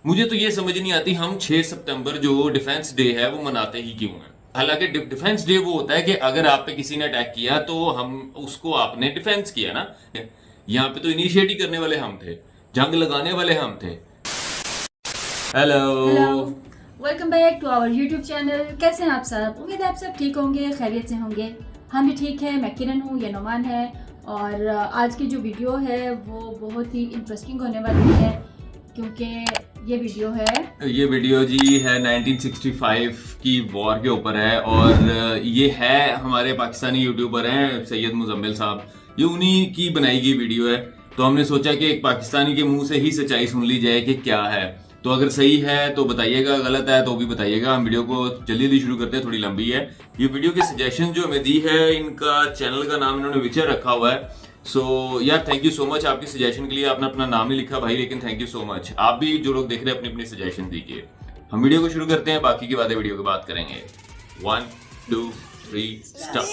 मुझे तो ये समझ नहीं आती हम 6 सितंबर जो डिफेंस डे है वो मनाते ही क्यों हैं। हालांकि डिफेंस डे वो होता है कि अगर आप पे किसी ने अटैक किया तो हम उसको आपने डिफेंस किया ना। यहाँ पे तो इनिशिएट ही करने वाले हम थे, जंग लगाने वाले हम थे। Hello. Hello. Welcome back to our YouTube channel. कैसे हैं आप सब? उम्मीद है आप सब ठीक होंगे, खैरियत से होंगे। हम भी ठीक है। मैं किरण हूँ, ये नुमान है। और आज की जो वीडियो है वो बहुत ही इंटरेस्टिंग होने वाली है, क्योंकि ये वीडियो जी है 1965 की वॉर के ऊपर है, और ये है हमारे पाकिस्तानी यूट्यूबर हैं सैयद मुजम्मिल साहब, ये उन्हीं की बनाई गई वीडियो है। तो हमने सोचा कि एक पाकिस्तानी के मुंह से ही सच्चाई सुन ली जाए कि क्या है। तो अगर सही है तो बताइएगा, गलत है तो भी बताइएगा। हम वीडियो को जल्दी जल्दी शुरू करते हैं, थोड़ी लंबी है। ये वीडियो के सजेशन जो हमें दी है, इनका चैनल का नाम इन्होंने विचर रखा हुआ है। सो यार थैंक यू सो मच आपकी सजेशन के लिए। आपने अपना नाम नहीं लिखा भाई, लेकिन थैंक यू सो मच। आप भी जो लोग देख रहे हैं अपनी अपनी सजेशन दीजिए। हम वीडियो को शुरू करते हैं, बाकी की बातें वीडियो के बाद करेंगे। 1 2 3 स्टार्ट।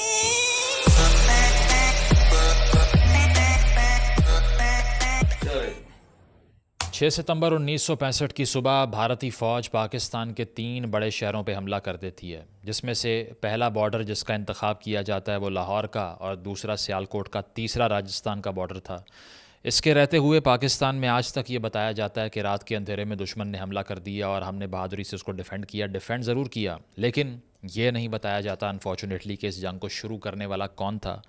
6 सितंबर 1965 की सुबह भारतीय फ़ौज पाकिस्तान के 3 बड़े शहरों पर हमला कर देती है, जिसमें से पहला बॉर्डर जिसका इंतखाब किया जाता है वो लाहौर का, और दूसरा सियालकोट का, तीसरा राजस्थान का बॉर्डर था। इसके रहते हुए पाकिस्तान में आज तक ये बताया जाता है कि रात के अंधेरे में दुश्मन ने हमला कर दिया और हमने बहादुरी से उसको डिफेंड किया। डिफेंड ज़रूर किया, लेकिन ये नहीं बताया जाता अनफॉर्चुनेटली कि इस जंग को शुरू करने वाला कौन था,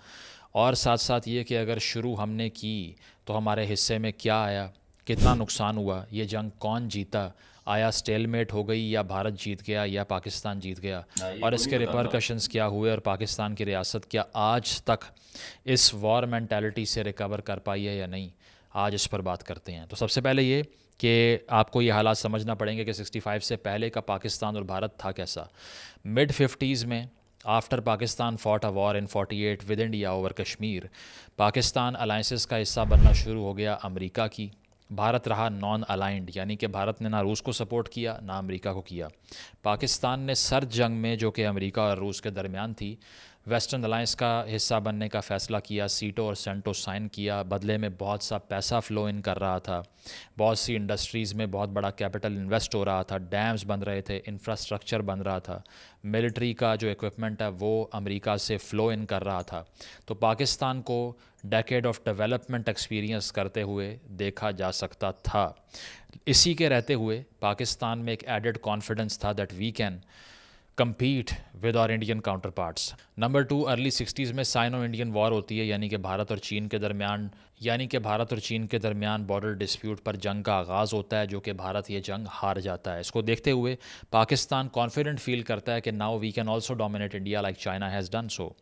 और साथ साथ ये कि अगर शुरू हमने की तो हमारे हिस्से में क्या आया, कितना नुकसान हुआ, ये जंग कौन जीता, आया स्टेलमेट हो गई या भारत जीत गया या पाकिस्तान जीत गया, ये और कोई नहीं इसके बताता। रिपरकशंस क्या हुए, और पाकिस्तान की रियासत क्या आज तक इस वॉर मेंटालिटी से रिकवर कर पाई है या नहीं। आज इस पर बात करते हैं। तो सबसे पहले ये कि आपको ये हालात समझना पड़ेंगे कि 65 से पहले का पाकिस्तान और भारत था कैसा। मिड 50s में after Pakistan fought a war in 48 with India over Kashmir, Pakistan alliances का हिस्सा बनना शुरू हो गया अमेरिका की। भारत रहा नॉन अलाइंड, यानी कि भारत ने ना रूस को सपोर्ट किया ना अमेरिका को किया। पाकिस्तान ने सर्द जंग में, जो कि अमेरिका और रूस के दरमियान थी, वेस्टर्न अलायंस का हिस्सा बनने का फ़ैसला किया। सीटो और सेंटो साइन किया, बदले में बहुत सा पैसा फ़्लो इन कर रहा था, बहुत सी इंडस्ट्रीज़ में बहुत बड़ा कैपिटल इन्वेस्ट हो रहा था, डैम्स बन रहे थे, इंफ्रास्ट्रक्चर बन रहा था, मिलिट्री का जो इक्विपमेंट है वो अमेरिका से फ़्लो इन कर रहा था। तो पाकिस्तान को डेकेड ऑफ डेवलपमेंट एक्सपीरियंस करते हुए देखा जा सकता था। इसी के रहते हुए पाकिस्तान में एक एडेड कॉन्फिडेंस था that we can compete with our Indian counterparts. नंबर 2, अर्ली 60s में साइनो इंडियन वॉर होती है, यानी कि भारत और चीन के दरमियान बॉर्डर डिस्प्यूट पर जंग का आगाज़ होता है, जो कि भारत ये जंग हार जाता है। इसको देखते हुए पाकिस्तान कॉन्फिडेंट फील करता है कि now we can also dominate India like China has done so.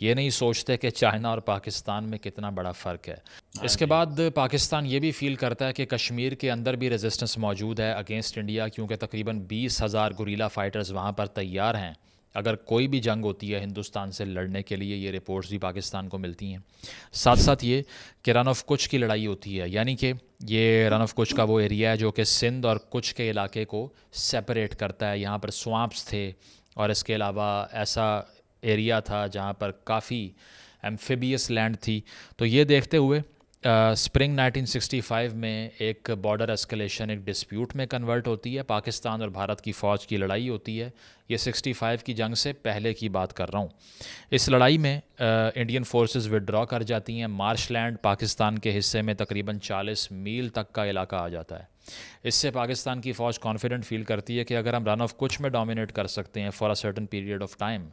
ये नहीं सोचते कि चाइना और पाकिस्तान में कितना बड़ा फ़र्क है। हाँ इसके जी। बाद पाकिस्तान ये भी फ़ील करता है कि कश्मीर के अंदर भी रेजिस्टेंस मौजूद है अगेंस्ट इंडिया, क्योंकि तकरीबन 20,000 गुरीला फ़ाइटर्स वहाँ पर तैयार हैं। अगर कोई भी जंग होती है हिंदुस्तान से लड़ने के लिए, ये रिपोर्ट्स भी पाकिस्तान को मिलती हैं। साथ साथ ये कि रन ऑफ कुछ की लड़ाई होती है, यानी कि ये रन ऑफ कुछ का वो एरिया है जो कि सिंध और कुछ के इलाके को सेपरेट करता है। यहाँ पर स्वाम्प्स थे, और इसके अलावा ऐसा एरिया था जहाँ पर काफ़ी एम्फिबियस लैंड थी। तो ये देखते हुए स्प्रिंग 1965 में एक बॉर्डर एस्केलेशन एक डिस्प्यूट में कन्वर्ट होती है। पाकिस्तान और भारत की फ़ौज की लड़ाई होती है। ये 65 की जंग से पहले की बात कर रहा हूँ। इस लड़ाई में इंडियन फोर्सेस विड्रॉ कर जाती हैं। मार्शलैंड पाकिस्तान के हिस्से में तकरीबन 40 मील तक का इलाका आ जाता है। इससे पाकिस्तान की फ़ौज कॉन्फिडेंट फील करती है कि अगर हम रन ऑफ कुछ में डोमिनेट कर सकते हैं for a certain period of time,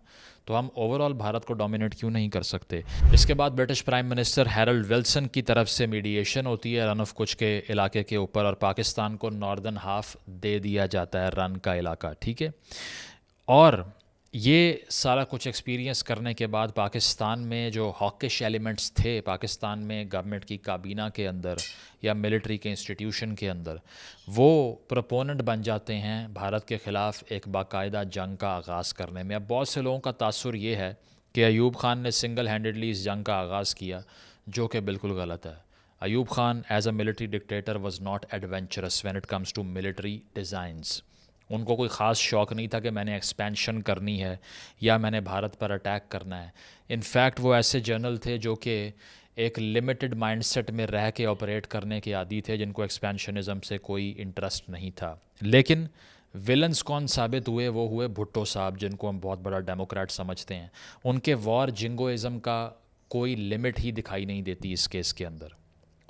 तो हम ओवरऑल भारत को डोमिनेट क्यों नहीं कर सकते। इसके बाद British prime minister Harold Wilson की तरफ से मीडिएशन होती है रन ऑफ कुछ के इलाके के ऊपर, और पाकिस्तान को नॉर्दर्न हाफ दे दिया जाता है, रन का इलाका, ठीक है। और ये सारा कुछ एक्सपीरियंस करने के बाद पाकिस्तान में जो हॉकिश एलिमेंट्स थे पाकिस्तान में गवर्नमेंट की काबीना के अंदर या मिलिट्री के इंस्टीट्यूशन के अंदर, वो प्रोपोनेंट बन जाते हैं भारत के ख़िलाफ़ एक बाकायदा जंग का आगाज़ करने में। अब बहुत से लोगों का तासुर ये है कि अयूब ख़ान ने सिंगल हैंडेडली इस जंग का आगाज़ किया, जो कि बिल्कुल गलत है। Ayub Khan as a military dictator was not adventurous when it comes to military designs. उनको कोई ख़ास शौक़ नहीं था कि मैंने एक्सपेंशन करनी है या मैंने भारत पर अटैक करना है। इनफैक्ट वो ऐसे जनरल थे जो कि एक लिमिटेड माइंडसेट में रह के ऑपरेट करने के आदी थे, जिनको एक्सपेंशनिज़म से कोई इंटरेस्ट नहीं था। लेकिन विलन्स कौन साबित हुए? वो हुए भुट्टो साहब, जिनको हम बहुत बड़ा डेमोक्रेट समझते हैं। उनके वॉर जिंगोइज़म का कोई लिमिट ही दिखाई नहीं देती इस केस के अंदर।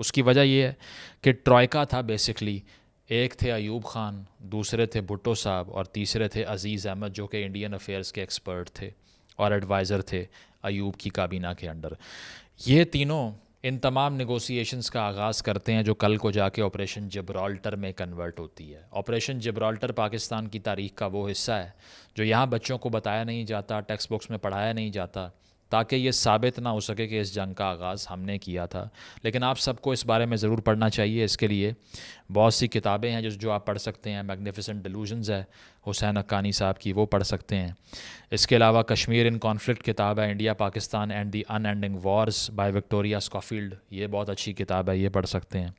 उसकी वजह ये है कि ट्रॉयका था बेसिकली, एक थे अयूब ख़ान, दूसरे थे भुट्टो साहब और तीसरे थे अज़ीज़ अहमद, जो कि इंडियन अफेयर्स के एक्सपर्ट थे और एडवाइज़र थे अयूब की काबीना के अंडर। ये तीनों इन तमाम नेगोशिएशंस का आगाज़ करते हैं, जो कल को जाके ऑपरेशन जिब्राल्टर में कन्वर्ट होती है। ऑपरेशन जिब्राल्टर पाकिस्तान की तारीख़ का वो हिस्सा है जो यहाँ बच्चों को बताया नहीं जाता, टेक्स्ट बुक्स में पढ़ाया नहीं जाता, ताकि ये साबित ना हो सके कि इस जंग का आगाज़ हमने किया था। लेकिन आप सबको इस बारे में ज़रूर पढ़ना चाहिए। इसके लिए बहुत सी किताबें हैं जो आप पढ़ सकते हैं। मैग्निफिसेंट डिलूजन्स है हुसैन हक्कानी साहब की, वो पढ़ सकते हैं। इसके अलावा कश्मीर इन कॉन्फ्लिक्ट किताब है, India Pakistan and the unending wars by Victoria Schofield, ये बहुत अच्छी किताब है, ये पढ़ सकते हैं।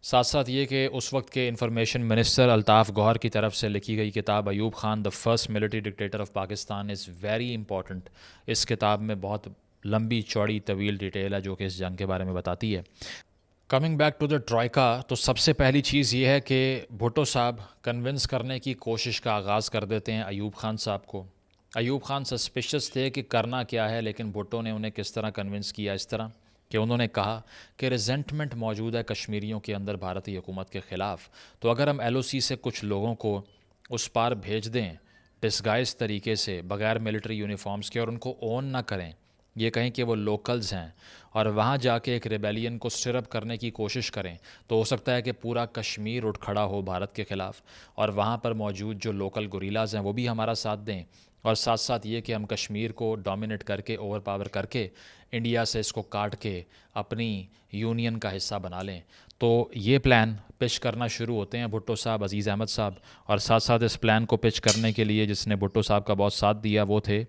साथ साथ ये कि उस वक्त के इंफॉर्मेशन मिनिस्टर अल्ताफ़ गौहर की तरफ से लिखी गई किताब Ayub Khan the first military dictator of Pakistan is very important. इस किताब में बहुत लंबी चौड़ी तवील डिटेल है जो कि इस जंग के बारे में बताती है। Coming back to the troika, तो सबसे पहली चीज़ ये है कि भुट्टो साहब कन्विंस करने की कोशिश का आगाज़ कर देते हैं अयूब ख़ान साहब को। अयूब ख़ान सस्पिशियस थे कि करना क्या है, लेकिन भुट्टो ने उन्हें किस तरह कन्विंस किया, इस तरह कि उन्होंने कहा कि रिजेंटमेंट मौजूद है कश्मीरियों के अंदर भारतीय हुकूमत के ख़िलाफ़, तो अगर हम LOC से कुछ लोगों को उस पार भेज दें डिस्गाइज तरीके से, बग़ैर मिलिट्री यूनिफॉर्म्स के, और उनको ओन ना करें, ये कहें कि वो लोकल्स हैं, और वहाँ जाके एक रेबेलियन को स्टिरअप करने की कोशिश करें, तो हो सकता है कि पूरा कश्मीर उठ खड़ा हो भारत के ख़िलाफ़, और वहाँ पर मौजूद जो लोकल गुरीलाज हैं वो भी हमारा साथ दें, और साथ साथ ये कि हम कश्मीर को डोमिनेट करके, ओवर पावर करके, इंडिया से इसको काट के अपनी यूनियन का हिस्सा बना लें। तो ये प्लान पिच करना शुरू होते हैं भुट्टो साहब, अज़ीज़ अहमद साहब, और साथ साथ इस प्लान को पिच करने के लिए जिसने भुट्टो साहब का बहुत साथ दिया वो थे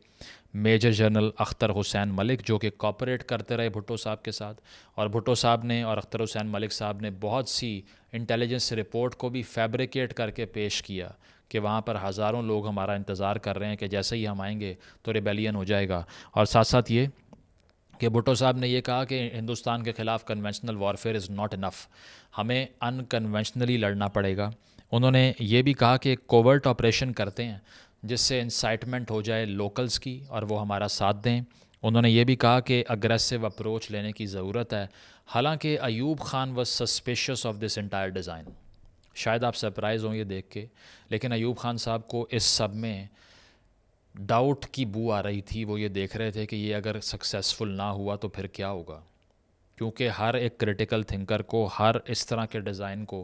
मेजर जनरल अख्तर हुसैन मलिक, जो कि कॉपरेट करते रहे भुट्टो साहब के साथ। और भुट्टो साहब ने और अख्तर हुसैन मलिक साहब ने बहुत सी इंटेलिजेंस रिपोर्ट को भी फैब्रिकेट करके पेश किया कि वहाँ पर हज़ारों लोग हमारा इंतज़ार कर रहे हैं कि जैसे ही हम आएंगे तो रिबेलियन हो जाएगा। और साथ साथ ये कि भुट्टो साहब ने ये कहा कि हिंदुस्तान के ख़िलाफ़ conventional warfare is not enough, हमें अनकन्वेंशनली लड़ना पड़ेगा। उन्होंने ये भी कहा कि एक कोवर्ट ऑपरेशन करते हैं जिससे इंसाइटमेंट हो जाए लोकल्स की और वो हमारा साथ दें। उन्होंने ये भी कहा कि अग्रेसिव अप्रोच लेने की ज़रूरत है। हालांकि Ayub Khan was suspicious of this entire design. शायद आप सरप्राइज़ हों ये देख के, लेकिन अयूब ख़ान साहब को इस सब में डाउट की बू आ रही थी। वो ये देख रहे थे कि ये अगर सक्सेसफुल ना हुआ तो फिर क्या होगा, क्योंकि हर एक क्रिटिकल थिंकर को हर इस तरह के डिज़ाइन को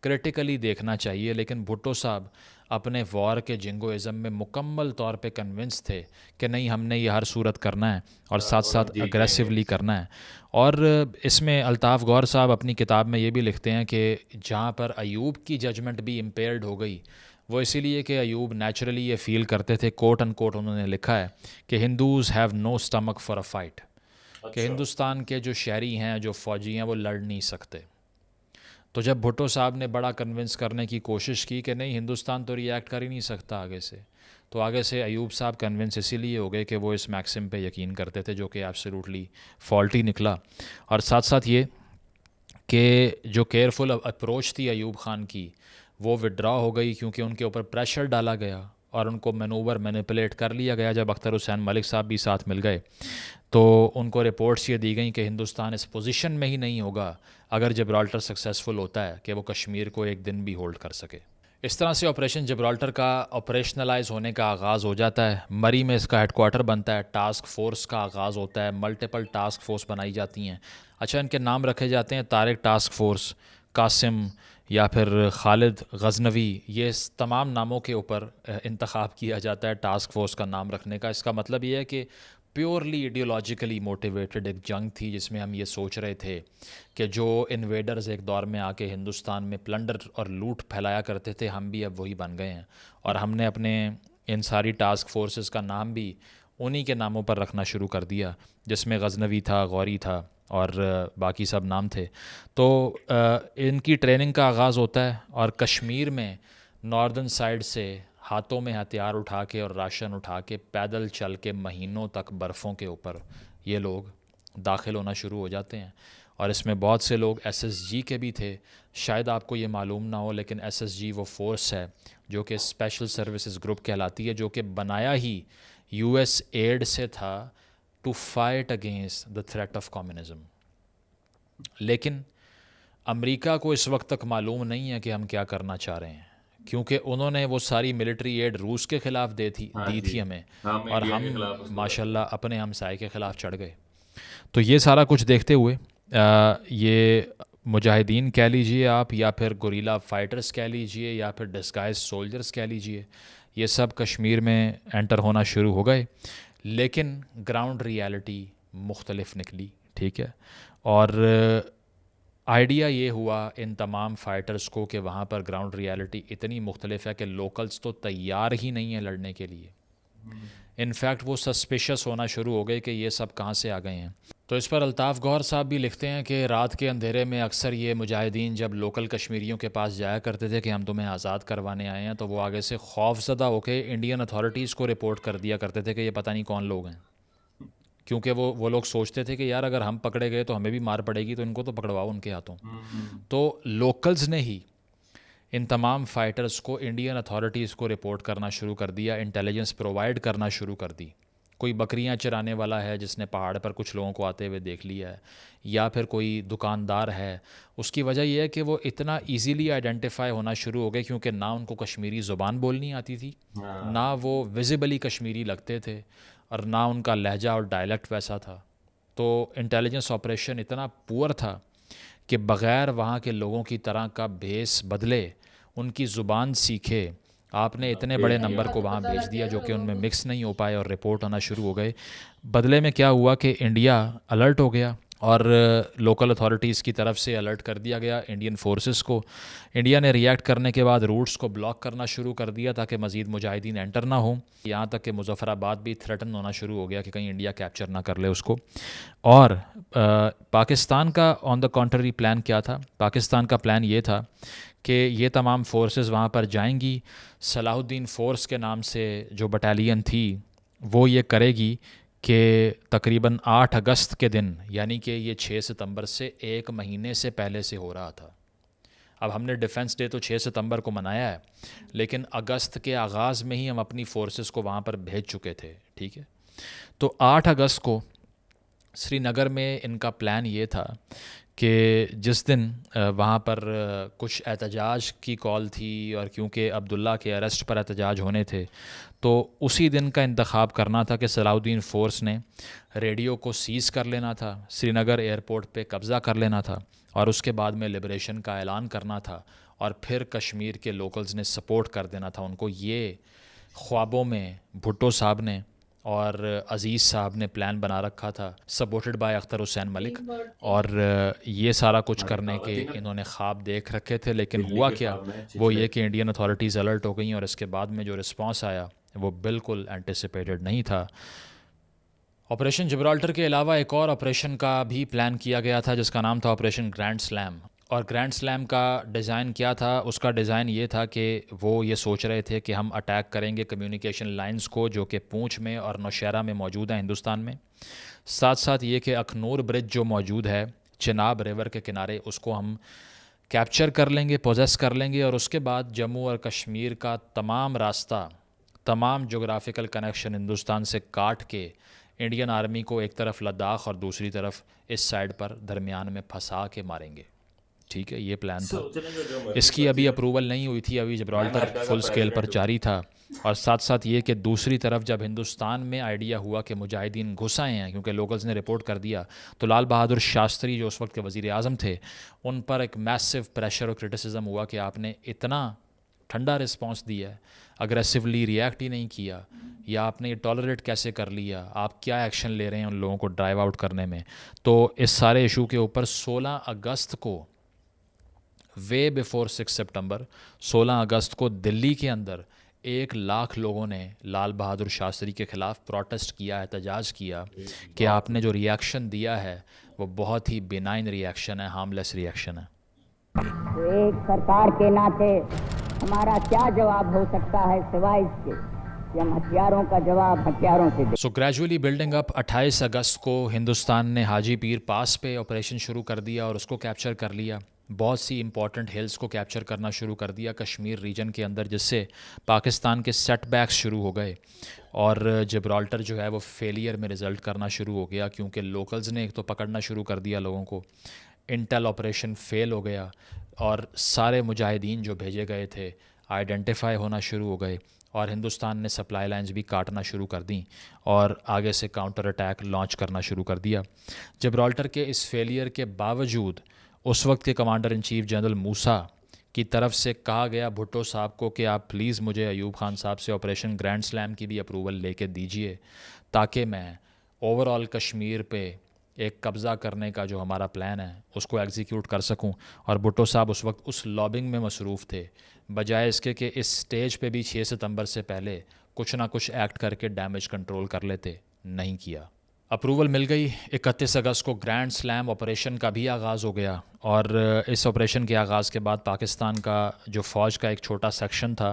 क्रिटिकली देखना चाहिए। लेकिन भुट्टो साहब अपने वॉर के जिंगोइज़म में मुकम्मल तौर पे कन्विंस थे कि नहीं, हमने ये हर सूरत करना है और साथ साथ अग्रेसिवली करना है। और इसमें अल्ताफ़ गौहर साहब अपनी किताब में ये भी लिखते हैं कि जहाँ पर अयूब की जजमेंट भी इम्पेयर्ड हो गई, वो इसीलिए कि अयूब नेचुरली ये फ़ील करते थे, कोट एंड कोट उन्होंने लिखा है कि Hindus have no stomach for a fight, कि हिंदुस्तान के जो शहरी हैं, जो फ़ौजी हैं, वो लड़ नहीं सकते। तो जब भुट्टो साहब ने बड़ा कन्विंस करने की कोशिश की कि नहीं, हिंदुस्तान तो रिएक्ट कर ही नहीं सकता आगे से, तो आगे से अयूब साहब कन्विंस इसीलिए हो गए कि वो इस मैक्सिम पे यकीन करते थे, जो कि एब्सोल्युटली फॉल्टी निकला। और साथ साथ ये कि जो केयरफुल अप्रोच थी अयूब ख़ान की, वो विड्रॉ हो गई क्योंकि उनके ऊपर प्रेशर डाला गया और उनको मैनूवर मैनिपुलेट कर लिया गया। जब अख्तर हुसैन मलिक साहब भी साथ मिल गए तो उनको रिपोर्ट्स ये दी गई कि हिंदुस्तान इस पोजीशन में ही नहीं होगा अगर जिब्राल्टर सक्सेसफुल होता है कि वो कश्मीर को एक दिन भी होल्ड कर सके। इस तरह से ऑपरेशन जिब्राल्टर का ऑपरेशनलाइज होने का आगाज़ हो जाता है। मरी में इसका हेडक्वार्टर बनता है, टास्क फोर्स का आगाज़ होता है, मल्टीपल टास्क फोर्स बनाई जाती हैं। अच्छा, इनके नाम रखे जाते हैं तारिक टास्क फोर्स, कासिम या फिर खालिद गजनवी, ये तमाम नामों के ऊपर इंतखाब किया जाता है टास्क फोर्स का नाम रखने का। इसका मतलब ये है कि प्योरली आइडियोलॉजिकली मोटिवेटेड एक जंग थी जिसमें हम ये सोच रहे थे कि जो इन्वेडर्स एक दौर में आके हिंदुस्तान में प्लंडर और लूट फैलाया करते थे, हम भी अब वही बन गए हैं। और हमने अपने इन सारी टास्क फोर्सेस का नाम भी उन्हीं के नामों पर रखना शुरू कर दिया, जिसमें गजनवी था, गौरी था और बाकी सब नाम थे। तो इनकी ट्रेनिंग का आगाज़ होता है और कश्मीर में नॉर्दर्न साइड से हाथों में हथियार उठा के और राशन उठा के पैदल चल के महीनों तक बर्फ़ों के ऊपर ये लोग दाखिल होना शुरू हो जाते हैं। और इसमें बहुत से लोग SSG के भी थे, शायद आपको ये मालूम ना हो, लेकिन SSG वो फोर्स है जो कि स्पेशल सर्विसेज ग्रुप कहलाती है, जो कि बनाया ही US एड से था to fight against the threat of communism. लेकिन अमेरिका को इस वक्त तक मालूम नहीं है कि हम क्या करना चाह रहे हैं, क्योंकि उन्होंने वो सारी मिलिट्री एड रूस के ख़िलाफ़ दी थी हमें, और हम माशाल्लाह अपने हमसाये के ख़िलाफ़ चढ़ गए। तो ये सारा कुछ देखते हुए ये मुजाहिदीन कह लीजिए आप, या फिर गुरीला फ़ाइटर्स कह लीजिए, या फिर डिस्गाइज सोल्जर्स कह लीजिए, ये सब कश्मीर में एंटर होना शुरू हो गए। लेकिन ग्राउंड रियलिटी मुख्तलिफ निकली, ठीक है। और आइडिया ये हुआ इन तमाम फ़ाइटर्स को कि वहाँ पर ग्राउंड रियलिटी इतनी मुख्तलिफ है कि लोकल्स तो तैयार ही नहीं है लड़ने के लिए। इनफैक्ट वो सस्पिशस होना शुरू हो गए कि ये सब कहाँ से आ गए हैं। तो इस पर अल्ताफ़ गौहर साहब भी लिखते हैं कि रात के अंधेरे में अक्सर ये मुजाहिदीन जब लोकल कश्मीरियों के पास जाया करते थे कि हम तुम्हें आज़ाद करवाने आए हैं, तो वो आगे से खौफज़दा होकर इंडियन अथॉरिटीज़ को रिपोर्ट कर दिया करते थे कि ये पता नहीं कौन लोग हैं, क्योंकि वो लोग सोचते थे कि यार अगर हम पकड़े गए तो हमें भी मार पड़ेगी, तो इनको तो पकड़वाओ उनके हाथों। तो लोकल्स ने ही इन तमाम फ़ाइटर्स को इंडियन अथॉरिटीज़ को रिपोर्ट करना शुरू कर दिया, इंटेलिजेंस प्रोवाइड करना शुरू कर दी। कोई बकरियां चराने वाला है जिसने पहाड़ पर कुछ लोगों को आते हुए देख लिया है, या फिर कोई दुकानदार है, उसकी वजह यह है कि वो इतना इजीली आइडेंटिफाई होना शुरू हो गए, क्योंकि ना उनको कश्मीरी ज़ुबान बोलनी आती थी, ना वो विजिबली कश्मीरी लगते थे, और ना उनका लहजा और डायलेक्ट वैसा था। तो इंटेलिजेंस ऑपरेशन इतना पुअर था कि बग़ैर वहाँ के लोगों की तरह का भेस बदले, उनकी ज़ुबान सीखे, आपने इतने बड़े नंबर को वहाँ भेज दिया जो कि उनमें मिक्स नहीं हो पाए और रिपोर्ट होना शुरू हो गए। बदले में क्या हुआ कि इंडिया अलर्ट हो गया, और लोकल अथॉरिटीज़ की तरफ से अलर्ट कर दिया गया इंडियन फोर्सेस को। इंडिया ने रिएक्ट करने के बाद रूट्स को ब्लॉक करना शुरू कर दिया ताकि मज़ीद मुजाहिदीन एंटर ना हो, यहाँ तक कि मुज़फ़्फ़राबाद भी थ्रेटन होना शुरू हो गया कि कहीं इंडिया कैप्चर ना कर ले उसको। और पाकिस्तान का ऑन द कॉन्ट्ररी प्लान क्या था? पाकिस्तान का प्लान ये था कि ये तमाम फोर्सेस वहाँ पर जाएंगी, सलाहुद्दीन फ़ोर्स के नाम से जो बटालियन थी वो ये करेगी कि तकरीबन 8 अगस्त के दिन, यानी कि ये 6 सितंबर से 1 महीने से पहले से हो रहा था। अब हमने डिफेंस डे तो 6 सितंबर को मनाया है, लेकिन अगस्त के आगाज़ में ही हम अपनी फोर्सेस को वहाँ पर भेज चुके थे, ठीक है। तो 8 अगस्त को श्रीनगर में इनका प्लान ये था कि जिस दिन वहाँ पर कुछ एहतजाज की कॉल थी, और क्योंकि अब्दुल्ला के अरेस्ट पर एहतजाज होने थे, तो उसी दिन का इंतखाब करना था कि सलाहुद्दीन फ़ोर्स ने रेडियो को सीज़ कर लेना था, श्रीनगर एयरपोर्ट पे कब्ज़ा कर लेना था, और उसके बाद में लिबरेशन का ऐलान करना था, और फिर कश्मीर के लोकल्स ने सपोर्ट कर देना था उनको। ये ख्वाबों में भुट्टो साहब ने और अज़ीज़ साहब ने प्लान बना रखा था, सपोर्टेड बाय अख्तर हुसैन मलिक, और ये सारा कुछ करने के इन्होंने ख्वाब देख रखे थे। लेकिन हुआ क्या, वो ये कि इंडियन अथॉरिटीज़ अलर्ट हो गई, और इसके बाद में जो रिस्पांस आया वो बिल्कुल एंटिसिपेटेड नहीं था। ऑपरेशन जिब्राल्टर के अलावा एक और ऑपरेशन का भी प्लान किया गया था जिसका नाम था ऑपरेशन ग्रैंड स्लैम। और ग्रैंड स्लैम का डिज़ाइन क्या था? उसका डिज़ाइन ये था कि वो ये सोच रहे थे कि हम अटैक करेंगे कम्युनिकेशन लाइंस को जो कि पूंछ में और नौशहरा में मौजूद हैं हिंदुस्तान में। साथ साथ ये कि अखनूर ब्रिज जो मौजूद है चिनाब रिवर के किनारे, उसको हम कैप्चर कर लेंगे, पोजेस कर लेंगे, और उसके बाद जम्मू और कश्मीर का तमाम रास्ता, तमाम जोग्राफिकल कनेक्शन हिंदुस्तान से काट के इंडियन आर्मी को एक तरफ लद्दाख और दूसरी तरफ इस साइड पर दरमियान में फंसा के मारेंगे, ठीक है। ये प्लान था। इसकी अभी अप्रूवल नहीं हुई थी, अभी जिब्राल्टर फुल स्केल पर जारी था। और साथ साथ ये कि दूसरी तरफ जब हिंदुस्तान में आइडिया हुआ कि मुजाहिदीन घुस आए हैं, क्योंकि लोकल्स ने रिपोर्ट कर दिया, तो लाल बहादुर शास्त्री जो उस वक्त के वज़ीर आज़म थे, उन पर एक मैसिव प्रेशर और क्रिटिसिज्म हुआ कि आपने इतना ठंडा रिस्पांस दिया है, अग्रेसिवली रिएक्ट ही नहीं किया, या आपने ये टॉलरेट कैसे कर लिया, आप क्या एक्शन ले रहे हैं उन लोगों को ड्राइव आउट करने में। तो इस सारे इशू के ऊपर 16 अगस्त को, वे बिफोर 6 सितंबर, 16 अगस्त को दिल्ली के अंदर 1 लाख लोगों ने लाल बहादुर शास्त्री के ख़िलाफ़ प्रोटेस्ट किया, एहतजाज किया कि आपने जो रिएक्शन दिया है वो बहुत ही बेनाइन रिएक्शन है, हार्मलेस रिएक्शन है। एक सरकार के नाते हमारा क्या जवाब हो सकता है सिवाय इसके कि हम हथियारों का जवाब हथियारों से दें। सो ग्रेजुअली बिल्डिंग अप 28 अगस्त को हिंदुस्तान ने हाजी पीर पास पे ऑपरेशन शुरू कर दिया और उसको कैप्चर कर लिया। बहुत सी इंपॉर्टेंट हिल्स को कैप्चर करना शुरू कर दिया कश्मीर रीजन के अंदर, जिससे पाकिस्तान के सेटबैक्स शुरू हो गए और जिब्राल्टर जो है वो फेलियर में रिज़ल्ट करना शुरू हो गया, क्योंकि लोकल्स ने एक तो पकड़ना शुरू कर दिया लोगों को, इंटेल ऑपरेशन फेल हो गया और सारे मुजाहिदीन जो भेजे गए थे आइडेंटिफाई होना शुरू हो गए और हिंदुस्तान ने सप्लाई लाइंस भी काटना शुरू कर दी और आगे से काउंटर अटैक लॉन्च करना शुरू कर दिया। जिब्राल्टर के इस फेलियर के बावजूद उस वक्त के कमांडर इन चीफ जनरल मूसा की तरफ से कहा गया भुट्टो साहब को कि आप प्लीज़ मुझे अयूब खान साहब से ऑपरेशन ग्रैंड स्लैम की भी अप्रूवल लेके दीजिए, ताकि मैं ओवरऑल कश्मीर पे एक कब्ज़ा करने का जो हमारा प्लान है उसको एग्जीक्यूट कर सकूं। और भुट्टो साहब उस वक्त उस लॉबिंग में मसरूफ़ थे, बजाय इसके कि इस स्टेज पे भी 6 सितंबर से पहले कुछ ना कुछ एक्ट करके डैमेज कंट्रोल कर लेते, नहीं किया। अप्रूवल मिल गई। 31 अगस्त को ग्रैंड स्लैम ऑपरेशन का भी आगाज़ हो गया और इस ऑपरेशन के आगाज़ के बाद पाकिस्तान का जो फ़ौज का एक छोटा सेक्शन था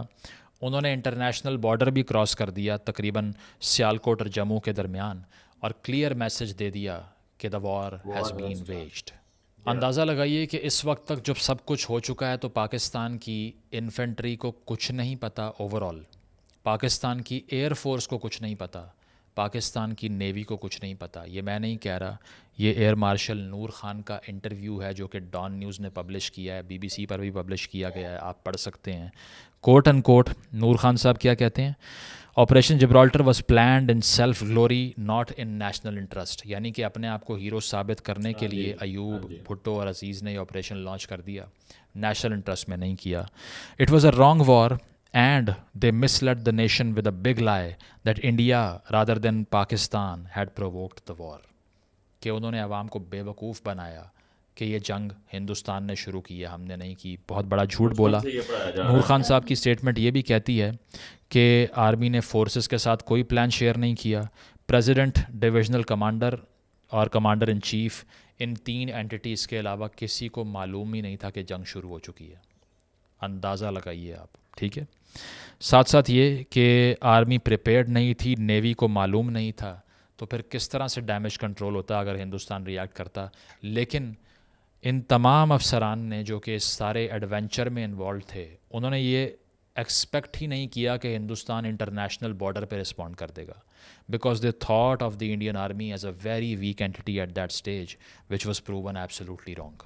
उन्होंने इंटरनेशनल बॉर्डर भी क्रॉस कर दिया तकरीबन सियालकोट और जम्मू के दरमियान और क्लियर मैसेज दे दिया कि द वॉर हैज़ बीन वेज्ड। अंदाज़ा लगाइए कि इस वक्त तक जब सब कुछ हो चुका है तो पाकिस्तान की इन्फेंट्री को कुछ नहीं पता, ओवरऑल पाकिस्तान की एयर फोर्स को कुछ नहीं पता, पाकिस्तान की नेवी को कुछ नहीं पता। ये मैं नहीं कह रहा, ये एयर मार्शल नूर खान का इंटरव्यू है जो कि डॉन न्यूज़ ने पब्लिश किया है, BBC पर भी पब्लिश किया गया है, आप पढ़ सकते हैं। कोट एंड कोट नूर खान साहब क्या कहते हैं, operation Gibraltar was planned in self glory not in national interest, यानी कि अपने आप को हीरो साबित करने के लिए अयूब, भुट्टो और अजीज़ ने ऑपरेशन लॉन्च कर दिया, नेशनल इंटरेस्ट में नहीं किया। It was a wrong war and they misled the nation with a big lie that India rather than Pakistan had provoked the war, कि उन्होंने अवाम को बेवकूफ़ बनाया कि ये जंग हिंदुस्तान ने शुरू की है, हमने नहीं की। बहुत बड़ा झूठ बोला। नूर खान साहब की स्टेटमेंट ये भी कहती है कि आर्मी ने फोर्सेस के साथ कोई प्लान शेयर नहीं किया। प्रेसिडेंट, डिविजनल कमांडर और commander in chief, in 3 entities के अलावा किसी को मालूम ही नहीं था कि जंग शुरू हो चुकी है। अंदाज़ा लगाइए आप, ठीक है। साथ साथ ये कि आर्मी प्रिपेयर्ड नहीं थी, नेवी को मालूम नहीं था, तो फिर किस तरह से डैमेज कंट्रोल होता अगर हिंदुस्तान रिएक्ट करता। लेकिन इन तमाम अफसरान ने जो कि इस सारे एडवेंचर में इन्वॉल्व थे, उन्होंने ये एक्सपेक्ट ही नहीं किया कि हिंदुस्तान इंटरनेशनल बॉर्डर पे रिस्पॉन्ड कर देगा, because they thought of the Indian army as a very weak entity at that stage which was proven absolutely wrong.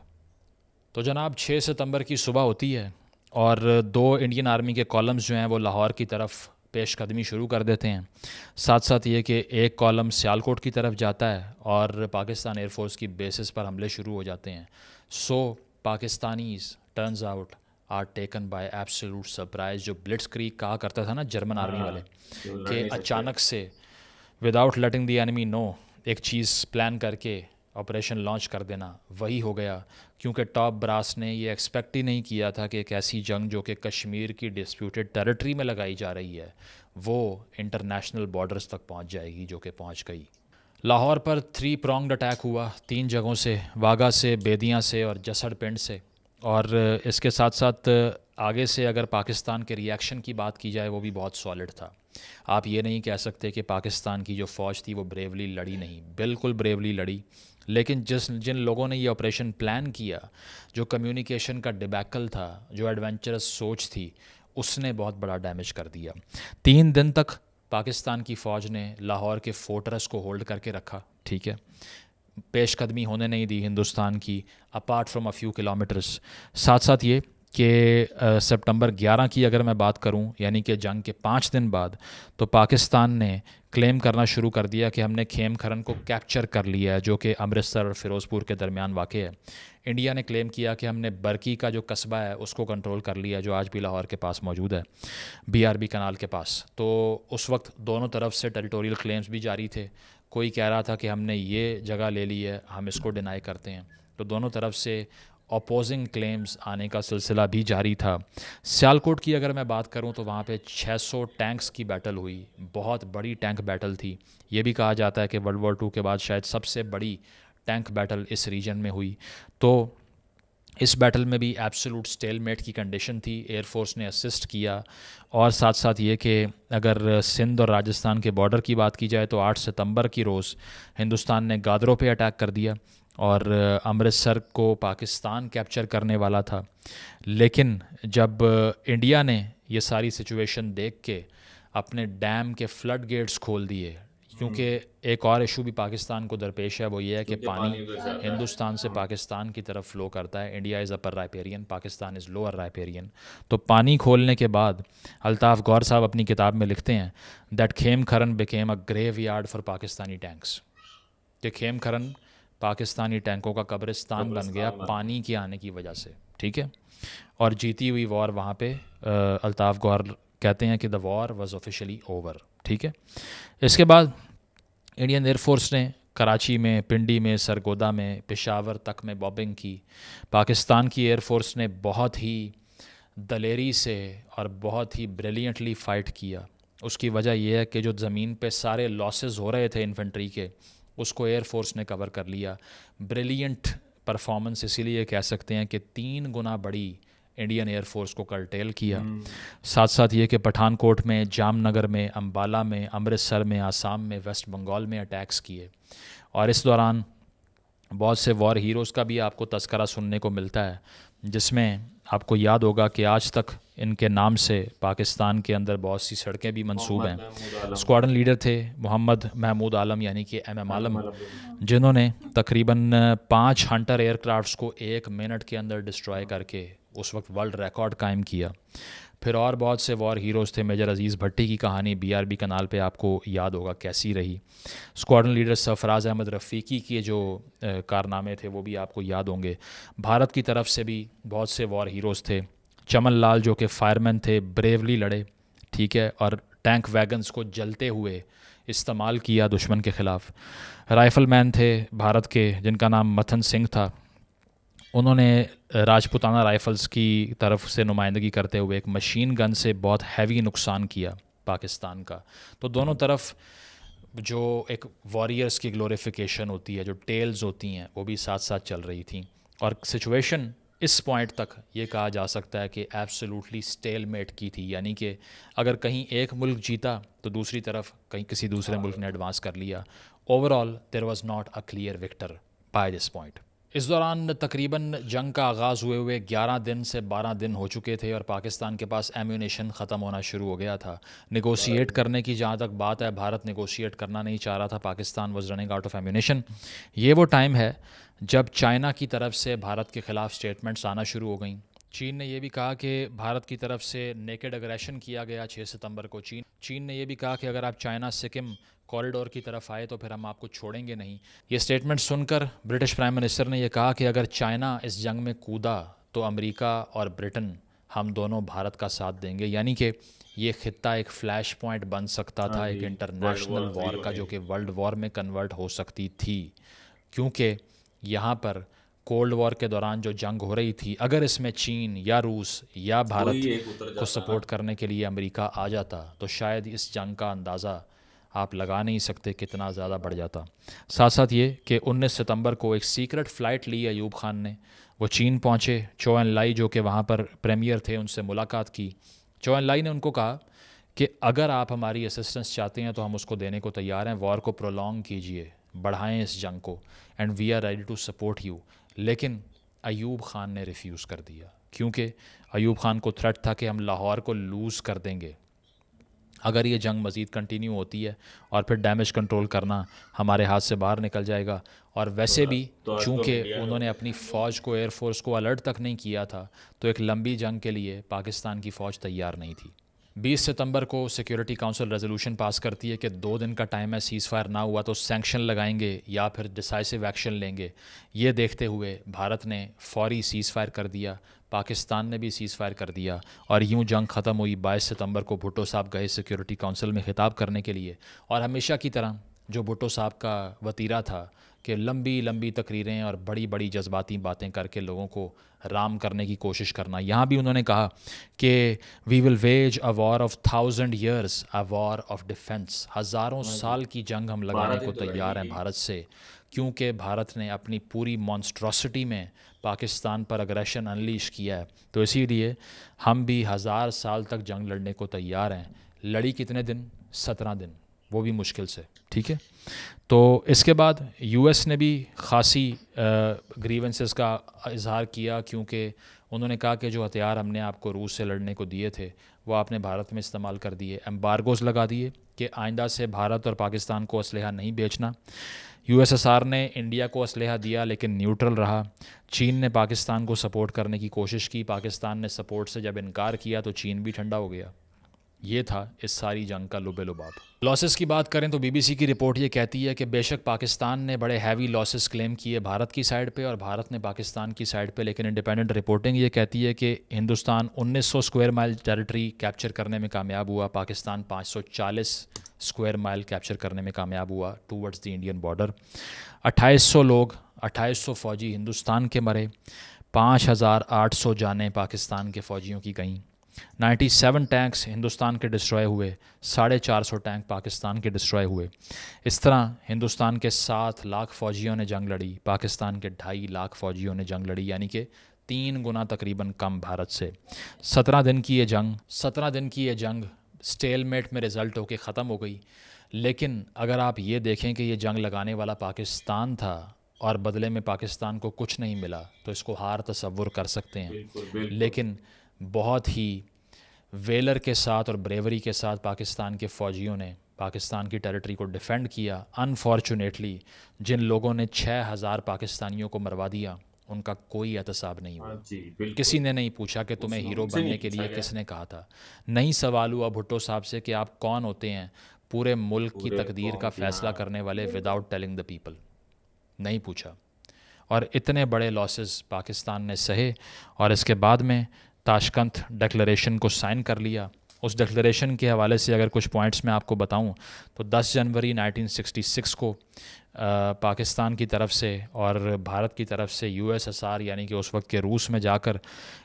तो जनाब 6 सितंबर की सुबह होती है और 2 इंडियन आर्मी के कॉलम्स जो हैं वो लाहौर की तरफ पेशकदमी शुरू कर देते हैं। साथ साथ ये कि एक कॉलम सियालकोट की तरफ जाता है और पाकिस्तान एयरफोर्स की बेसिस पर हमले शुरू हो जाते हैं। So Pakistanis turns out are taken by absolute surprise. जो ब्लिट्सक्रीग कहा करता था ना जर्मन आर्मी वाले, कि अचानक से without letting the enemy know एक चीज़ प्लान करके ऑपरेशन लॉन्च कर देना, वही हो गया। क्योंकि टॉप ब्रास ने ये एक्सपेक्ट ही नहीं किया था कि एक ऐसी जंग जो कि कश्मीर की डिस्प्यूटेड टेरिटरी में लगाई जा रही है वो इंटरनेशनल बॉर्डर्स तक पहुंच जाएगी, जो कि पहुंच गई। लाहौर पर 3 pronged अटैक हुआ 3 जगहों से, वाघा से, बेदियाँ से और जसड़ पिंड से। और इसके साथ साथ आगे से अगर पाकिस्तान के रिएक्शन की बात की जाए वो भी बहुत सॉलिड था। आप ये नहीं कह सकते कि पाकिस्तान की जो फ़ौज थी वो ब्रेवली लड़ी नहीं, बिल्कुल ब्रेवली लड़ी। लेकिन जिन लोगों ने ये ऑपरेशन प्लान किया, जो कम्युनिकेशन का डिबैकल था, जो एडवेंचरस सोच थी, उसने बहुत बड़ा डैमेज कर दिया। 3 दिन तक पाकिस्तान की फ़ौज ने लाहौर के फोर्ट्रेस को होल्ड करके रखा, ठीक है, पेशकदमी होने नहीं दी हिंदुस्तान की apart from a few kilometres. साथ साथ ये कि सितंबर 11 की अगर मैं बात करूं, यानी कि जंग के 5 दिन बाद, तो पाकिस्तान ने क्लेम करना शुरू कर दिया कि हमने खेम खरन को कैप्चर कर लिया है, जो कि अमृतसर और फ़िरोज़पुर के दरमियान वाक़ है। इंडिया ने क्लेम किया कि हमने बरकी का जो कस्बा है उसको कंट्रोल कर लिया, जो आज भी लाहौर के पास मौजूद है, BRB कनाल के पास। तो उस वक्त दोनों तरफ से टेरिटोरियल क्लेम्स भी जारी थे। कोई कह रहा था कि हमने ये जगह ले ली है, हम इसको डिनाई करते हैं। तो दोनों तरफ से अपोजिंग क्लेम्स आने का सिलसिला भी जारी था। सियालकोट की अगर मैं बात करूं तो वहाँ पे 600 टैंक्स की बैटल हुई, बहुत बड़ी टैंक बैटल थी। ये भी कहा जाता है कि World War II के बाद शायद सबसे बड़ी टैंक बैटल इस रीजन में हुई। तो इस बैटल में भी एब्सोलूट स्टेलमेट की कंडीशन थी, एयरफोर्स ने असिस्ट किया। और साथ साथ ये कि अगर सिंध और राजस्थान के बॉर्डर की बात की जाए तो 8 सितंबर की रोज़ हिंदुस्तान ने गादरों पे अटैक कर दिया और अमृतसर को पाकिस्तान कैप्चर करने वाला था। लेकिन जब इंडिया ने ये सारी सिचुएशन देख के अपने डैम के फ्लड गेट्स खोल दिए, क्योंकि एक और इशू भी पाकिस्तान को दरपेश है, वो ये है कि पानी हिंदुस्तान से पाकिस्तान की तरफ फ़्लो करता है। India is upper riparian, Pakistan is lower riparian. तो पानी खोलने के बाद अल्ताफ़ गौर साहब अपनी किताब में लिखते हैं that Khem Karan became a graveyard for Pakistani tanks, कि खेम खरन पाकिस्तानी टैंकों का कब्रिस्तान बन गया पानी के आने की वजह से। ठीक है, और जीती हुई वॉर वहाँ पे अल्ताफ़ गौर कहते हैं कि the war was officially over. ठीक है, इसके बाद इंडियन एयरफोर्स ने कराची में, पिंडी में, सरगोदा में, पेशावर तक में बॉम्बिंग की। पाकिस्तान की एयरफोर्स ने बहुत ही दलेरी से और बहुत ही ब्रिलियंटली फ़ाइट किया। उसकी वजह यह है कि जो ज़मीन पे सारे लॉसेस हो रहे थे इन्फेंट्री के, उसको एयरफोर्स ने कवर कर लिया। ब्रिलियंट परफॉर्मेंस इसीलिए कह सकते हैं कि 3 गुना बड़ी इंडियन एयरफोर्स को कर्टेल किया। साथ साथ ये कि पठानकोट में, जामनगर में, अम्बाला में, अमृतसर में, आसाम में, वेस्ट बंगाल में अटैक्स किए। और इस दौरान बहुत से वॉर हीरोज़ का भी आपको तस्करा सुनने को मिलता है, जिसमें आपको याद होगा कि आज तक इनके नाम से पाकिस्तान के अंदर बहुत सी सड़कें भी मंसूब हैं। स्क्वाड्रन लीडर थे मोहम्मद महमूद आलम यानी कि MM आलम, जिन्होंने तकरीबन 5 हंटर एयरक्राफ्ट्स को 1 मिनट के अंदर डिस्ट्रॉय करके उस वक्त वर्ल्ड रिकॉर्ड कायम किया। फिर और बहुत से वॉर हीरोज़ थे। मेजर अजीज़ भट्टी की कहानी BRB कनाल पे आपको याद होगा कैसी रही। स्क्वाड्रन लीडर सरफराज अहमद रफ़ीकी के जो कारनामे थे वो भी आपको याद होंगे। भारत की तरफ से भी बहुत से वॉर हीरोज़ थे। चमन लाल जो कि फायरमैन थे, ब्रेवली लड़े, ठीक है, और टैंक वैगन्स को जलते हुए इस्तेमाल किया दुश्मन के ख़िलाफ़। राइफ़लमैन थे भारत के जिनका नाम मथन सिंह था, उन्होंने राजपुताना राइफ़ल्स की तरफ से नुमाइंदगी करते हुए एक मशीन गन से बहुत हैवी नुकसान किया पाकिस्तान का। तो दोनों तरफ जो एक वॉरियर्स की ग्लोरिफिकेशन होती है, जो टेल्स होती हैं, वो भी साथ साथ चल रही थी। और सिचुएशन इस पॉइंट तक ये कहा जा सकता है कि एब्सोल्युटली स्टेलमेट की थी, यानी कि अगर कहीं एक मुल्क जीता तो दूसरी तरफ कहीं किसी दूसरे मुल्क ने एडवांस कर लिया। Overall there was not a clear victor by this point. इस दौरान तकरीबन जंग का आगाज़ हुए हुए 11 दिन से 12 दिन हो चुके थे और पाकिस्तान के पास एम्यूनेशन ख़त्म होना शुरू हो गया था। नेगोशिएट करने की जहाँ तक बात है, भारत नेगोशिएट करना नहीं चाह रहा था, Pakistan was running out of ammunition. ये वो टाइम है जब चाइना की तरफ से भारत के ख़िलाफ़ स्टेटमेंट्स आना शुरू हो गई। चीन ने यह भी कहा कि भारत की तरफ से नेकेड अग्रेशन किया गया 6 सितंबर को। चीन ने यह भी कहा कि अगर आप चाइना सिक्किम कॉरिडोर की तरफ आए तो फिर हम आपको छोड़ेंगे नहीं। ये स्टेटमेंट सुनकर ब्रिटिश प्राइम मिनिस्टर ने यह कहा कि अगर चाइना इस जंग में कूदा तो अमेरिका और ब्रिटेन हम दोनों भारत का साथ देंगे। यानी कि ये खित्ता एक फ़्लैश पॉइंट बन सकता था, एक इंटरनेशनल वॉर का, जो कि वर्ल्ड वॉर में कन्वर्ट हो सकती थी, क्योंकि यहाँ पर कोल्ड वॉर के दौरान जो जंग हो रही थी, अगर इसमें चीन या रूस या भारत को सपोर्ट करने के लिए अमेरिका आ जाता तो शायद इस जंग का अंदाज़ा आप लगा नहीं सकते कितना ज़्यादा बढ़ जाता। साथ साथ ये कि 19 सितंबर को एक सीक्रेट फ़्लाइट ली अयूब खान ने, वो चीन पहुँचे। चो एन लाई जो कि वहाँ पर प्रीमियर थे, उनसे मुलाकात की। चो एन लाई ने उनको कहा कि अगर आप हमारी असिस्टेंस चाहते हैं तो हम उसको देने को तैयार हैं, वॉर को प्रोलॉन्ग कीजिए, बढ़ाएं इस जंग को, and we are ready to support you. लेकिन अयूब खान ने रिफ्यूज़ कर दिया, क्योंकि अयूब खान को थ्रेट था कि हम लाहौर को लूज़ कर देंगे अगर ये जंग मज़ीद कंटिन्यू होती है, और फिर डैमेज कंट्रोल करना हमारे हाथ से बाहर निकल जाएगा। और वैसे भी चूँकि उन्होंने अपनी फ़ौज को, एयरफोर्स को अलर्ट तक नहीं किया था, तो एक लंबी जंग के लिए पाकिस्तान की फ़ौज तैयार नहीं थी। 20 सितंबर को सिक्योरिटी काउंसिल रेजोल्यूशन पास करती है कि 2 दिन का टाइम है, सीज़ फायर ना हुआ तो सैंक्शन लगाएंगे या फिर डिसाइसिव एक्शन लेंगे। ये देखते हुए भारत ने फौरी सीज़ फायर कर दिया, पाकिस्तान ने भी सीज़ फायर कर दिया, और यूं जंग ख़त्म हुई। 22 सितंबर को भुट्टो साहब गए सिक्योरिटी काउंसिल में ख़िताब करने के लिए, और हमेशा की तरह जो भुट्टो साहब का वतीरा था कि लंबी लंबी तकरीरें और बड़ी बड़ी जज्बाती बातें करके लोगों को राम करने की कोशिश करना, यहाँ भी उन्होंने कहा कि we will wage a war of 1000 years, a war of defence. हज़ारों साल की जंग हम लगाने को तैयार हैं भारत से, क्योंकि भारत ने अपनी पूरी मॉन्स्ट्रोसिटी में पाकिस्तान पर अग्रेशन अनलीश किया है, तो इसीलिए हम भी 1000 साल तक जंग लड़ने को तैयार हैं। लड़ी कितने दिन? 17 दिन, वो भी मुश्किल से, ठीक है। तो इसके बाद यूएस ने भी ख़ासी ग्रीवेंसेस का इजहार किया, क्योंकि उन्होंने कहा कि जो हथियार हमने आपको रूस से लड़ने को दिए थे वो आपने भारत में इस्तेमाल कर दिए। एम्बार्गोज़ लगा दिए कि आइंदा से भारत और पाकिस्तान को असलहा नहीं बेचना। यूएसएसआर ने इंडिया को असलहा दिया लेकिन न्यूट्रल रहा। चीन ने पाकिस्तान को सपोर्ट करने की कोशिश की, पाकिस्तान ने सपोर्ट से जब इनकार किया तो चीन भी ठंडा हो गया। ये था इस सारी जंग का लुबे लुबाब। लॉसेस की बात करें तो बीबीसी की रिपोर्ट ये कहती है कि बेशक पाकिस्तान ने बड़े हैवी लॉसेस क्लेम किए भारत की साइड पे और भारत ने पाकिस्तान की साइड पे, लेकिन इंडिपेंडेंट रिपोर्टिंग ये कहती है कि Hindustan 1900 square mile territory capture करने में कामयाब हुआ, पाकिस्तान 540 स्क्वायर माइल कैप्चर करने में कामयाब हुआ टूवर्ड्स द इंडियन बॉर्डर। 2800 लोग, 2800 फ़ौजी हिंदुस्तान के मरे, 5800 जानें पाकिस्तान के फ़ौजियों की गईं। 97 टैंक्स हिंदुस्तान के डिस्ट्रॉय हुए, 450 टैंक पाकिस्तान के डिस्ट्रॉय हुए। इस तरह हिंदुस्तान के 7 लाख फ़ौजियों ने जंग लड़ी, पाकिस्तान के 2.5 लाख फ़ौजियों ने जंग लड़ी, यानी कि 3 गुना तकरीबन कम भारत से। 17 दिन की ये जंग स्टेलमेट में रिज़ल्ट होकर ख़त्म हो गई। लेकिन अगर आप ये देखें कि ये जंग लगाने वाला पाकिस्तान था और बदले में पाकिस्तान को कुछ नहीं मिला, तो इसको हार तसव्वुर कर सकते हैं। बिल्कुल। लेकिन बहुत ही वेलर के साथ और ब्रेवरी के साथ पाकिस्तान के फ़ौजियों ने पाकिस्तान की टेरिटरी को डिफ़ेंड किया। अनफॉर्चुनेटली जिन लोगों ने 6000 पाकिस्तानियों को मरवा दिया उनका कोई एहतसाब नहीं हुआ। किसी ने नहीं पूछा कि तुम्हें हीरो बनने के लिए किसने कहा था। नहीं सवाल हुआ भुट्टो साहब से कि आप कौन होते हैं पूरे मुल्क की तकदीर का फ़ैसला करने वाले विदाउट टेलिंग द पीपल। नहीं पूछा। और इतने बड़े लॉसेस पाकिस्तान ने सहे और इसके बाद में ताशकंद डिक्लेरेशन को साइन कर लिया। उस डिक्लेरेशन के हवाले से अगर कुछ पॉइंट्स मैं आपको बताऊं तो 10 जनवरी 1966 को पाकिस्तान की तरफ से और भारत की तरफ से यूएसएसआर यानी कि उस वक्त के रूस में जाकर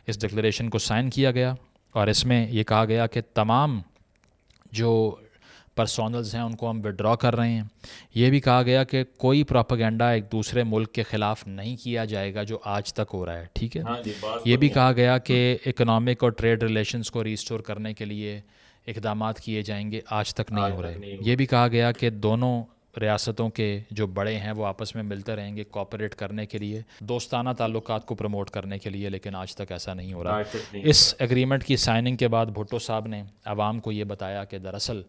इस डिक्लेरेशन को साइन किया गया और इसमें ये कहा गया कि तमाम जो पर्सोनल्स हैं उनको हम विड्रॉ कर रहे हैं। ये भी कहा गया कि कोई प्रोपेगेंडा एक दूसरे मुल्क के ख़िलाफ़ नहीं किया जाएगा जो आज तक हो रहा है, ठीक है। ये भी कहा गया कि इकोनॉमिक और ट्रेड रिलेशंस को रीस्टोर करने के लिए इक़दामात किए जाएंगे, आज तक नहीं हो रहे। ये भी कहा गया कि दोनों रियासतों के जो बड़े हैं वो आपस में मिलते रहेंगे कोऑपरेट करने के लिए, दोस्ताना ताल्लुकात को प्रमोट करने के लिए, लेकिन आज तक ऐसा नहीं हो रहा। इस एग्रीमेंट की साइनिंग के बाद भुट्टो साहब ने आवाम को ये बताया कि दरअसल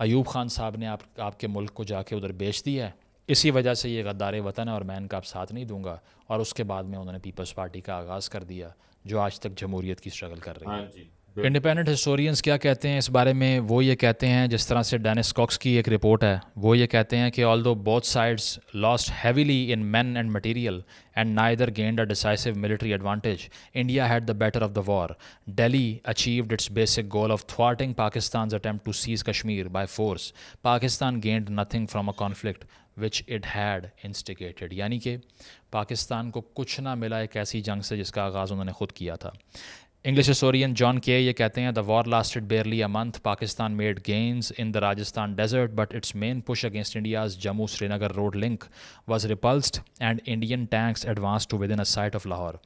अयूब ख़ान साहब ने आपके मुल्क को जाके उधर बेच दिया है, इसी वजह से ये गद्दार वतन है और मैं इनका अब साथ नहीं दूंगा। और उसके बाद में उन्होंने पीपल्स पार्टी का आगाज़ कर दिया जो आज तक जमहूरियत की स्ट्रगल कर रही है। इंडिपेंडेंट हिस्टोरियंस क्या कहते हैं इस बारे में? वो ये कहते हैं, जिस तरह से डेनिस कॉक्स की एक रिपोर्ट है, वो ये कहते हैं कि although both sides lost heavily in man and material and neither gained a decisive military advantage, India had the better of the war. Delhi achieved its basic goal of thwarting Pakistan's attempt to seize Kashmir by force. Pakistan gained nothing from a conflict which it had instigated. यानी कि पाकिस्तान को कुछ ना मिला एक ऐसी जंग से जिसका आगाज़ उन्होंने ख़ुद किया था। इंग्लिश हिस्टोरियन जॉन के ये कहते हैं, the war lasted barely a month, Pakistan made gains in the Rajasthan desert but its main push against India's Jammu Srinagar road link was repulsed and Indian tanks advanced to within a sight of Lahore.